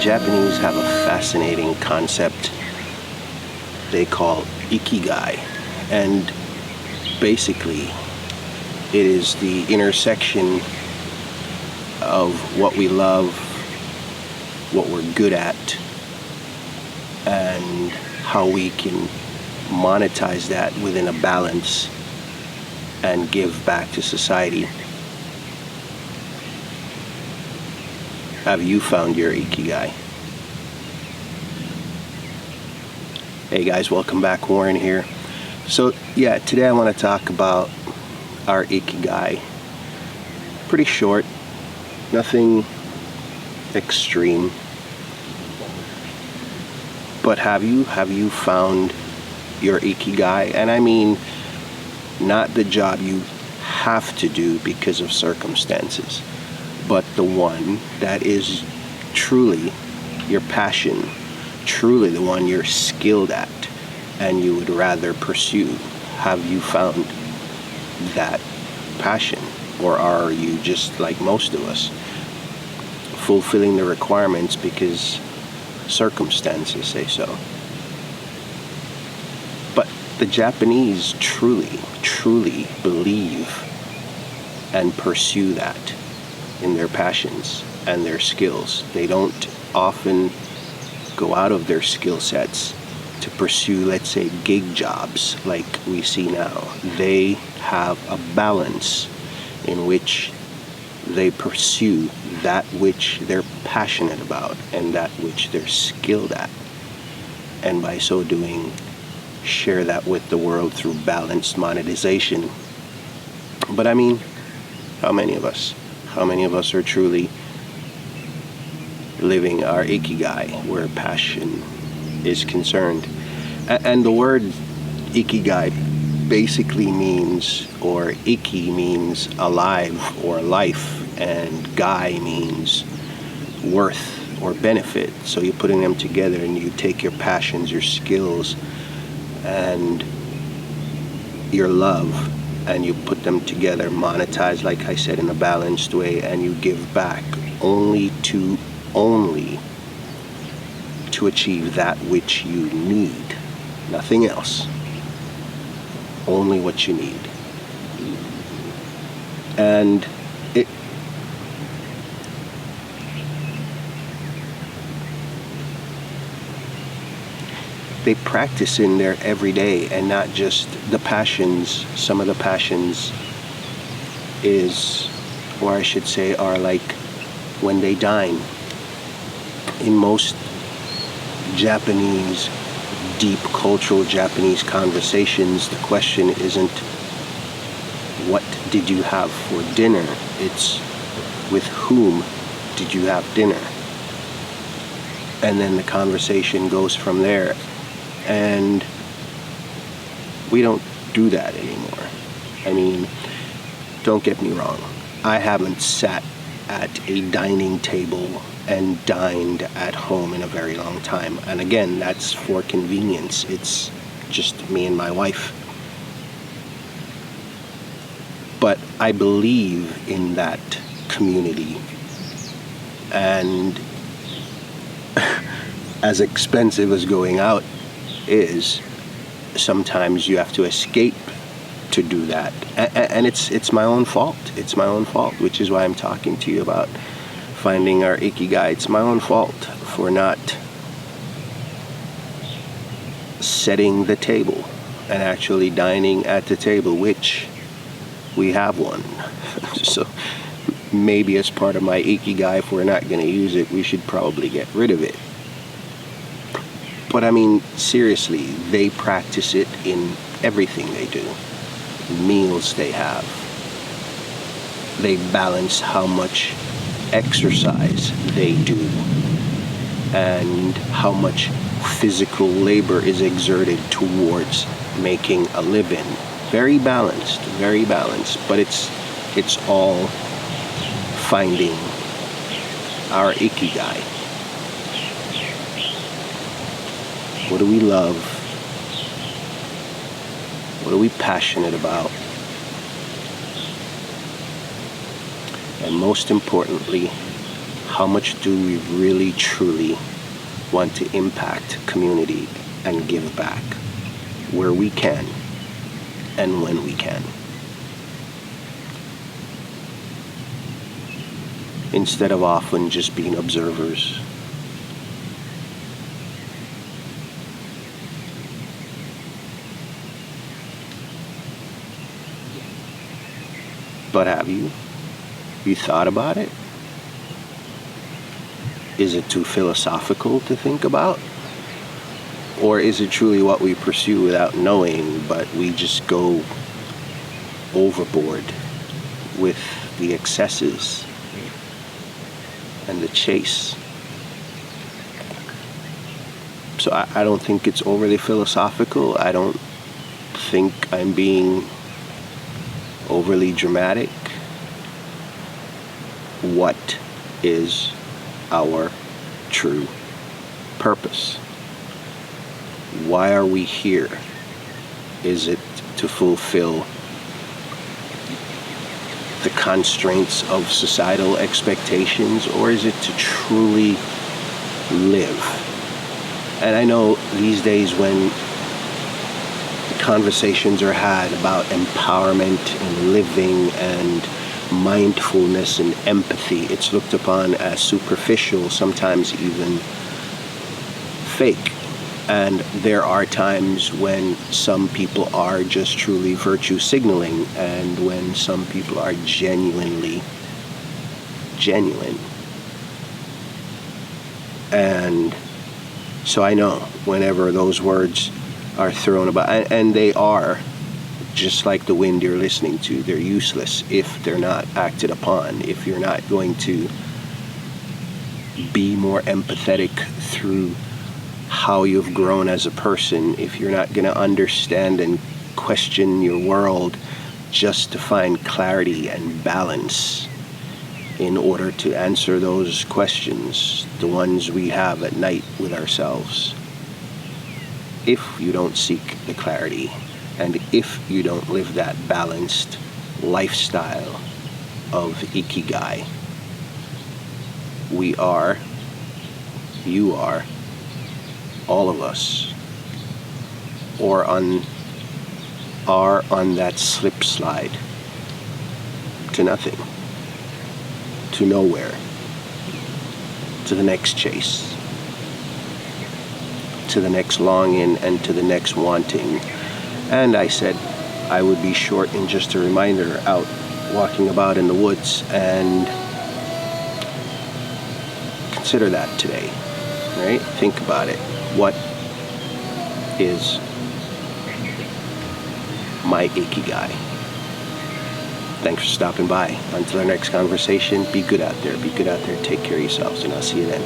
Japanese have a fascinating concept they call IKIGAI, and basically it is the intersection of what we love, what we're good at, and how we can monetize that within a balance and give back to society. Have you found your Ikigai? Hey guys, welcome back. Warren here. So yeah, today I want to talk about our Ikigai. Pretty short, nothing extreme. But have you found your Ikigai? And I mean, not the job you have to do because of circumstances, but the one that is truly your passion, truly the one you're skilled at and you would rather pursue. Have you found that passion? Or are you just like most of us, fulfilling the requirements because circumstances say so? But the Japanese truly believe and pursue that in their passions and their skills. They don't often go out of their skill sets to pursue, let's say, gig jobs like we see now. They have a balance in which they pursue that which they're passionate about and that which they're skilled at, and by so doing share that with the world through balanced monetization. But I mean, how many of us are truly living our Ikigai where passion is concerned? And the word Ikigai basically means, or Iki means alive or life, and Gai means worth or benefit. So you're putting them together and you take your passions, your skills, and your love, and you put them together, monetize, like I said, in a balanced way, and you give back only to achieve that which you need. Nothing else. Only what you need. And they practice in there every day, and not just the passions. Some of the passions is, or I should say, are like when they dine. In most Japanese, deep cultural Japanese conversations, the question isn't what did you have for dinner? It's with whom did you have dinner? And then the conversation goes from there. And we don't do that anymore. I mean, don't get me wrong. I haven't sat at a dining table and dined at home in a very long time. And again, that's for convenience. It's just me and my wife. But I believe in that community. And as expensive as going out is, sometimes you have to escape to do that. And it's my own fault. It's my own fault, which is why I'm talking to you about finding our Ikigai. It's my own fault for not setting the table and actually dining at the table, which we have one. So maybe as part of my Ikigai, if we're not going to use it, we should probably get rid of it. But I mean, seriously, they practice it in everything they do. Meals they have. They balance how much exercise they do and how much physical labor is exerted towards making a living. Very balanced, but it's all finding our Ikigai. What do we love? What are we passionate about? And most importantly, how much do we really truly want to impact community and give back where we can and when we can, instead of often just being observers. But have you thought about it? Is it too philosophical to think about? Or is it truly what we pursue without knowing, but we just go overboard with the excesses and the chase? So I don't think it's overly philosophical. I don't think I'm being overly dramatic. What is our true purpose? Why are we here? Is it to fulfill the constraints of societal expectations, or is it to truly live? And I know these days when conversations are had about empowerment and living and mindfulness and empathy, it's looked upon as superficial, sometimes even fake. And there are times when some people are just truly virtue signaling, and when some people are genuinely genuine. And so I know whenever those words are thrown about, and they are, just like the wind you're listening to, they're useless if they're not acted upon. If you're not going to be more empathetic through how you've grown as a person, if you're not going to understand and question your world just to find clarity and balance in order to answer those questions, the ones we have at night with ourselves. If you don't seek the clarity, and if you don't live that balanced lifestyle of IKIGAI, we are, you are, all of us, or are on that slip slide to nothing, to nowhere, to the next chase, to the next longing, and to the next wanting. And I said I would be short in just a reminder, out walking about in the woods, and consider that today, right? Think about it. What is my Ikigai? Thanks for stopping by. Until our next conversation, be good out there. Be good out there. Take care of yourselves, and I'll see you then.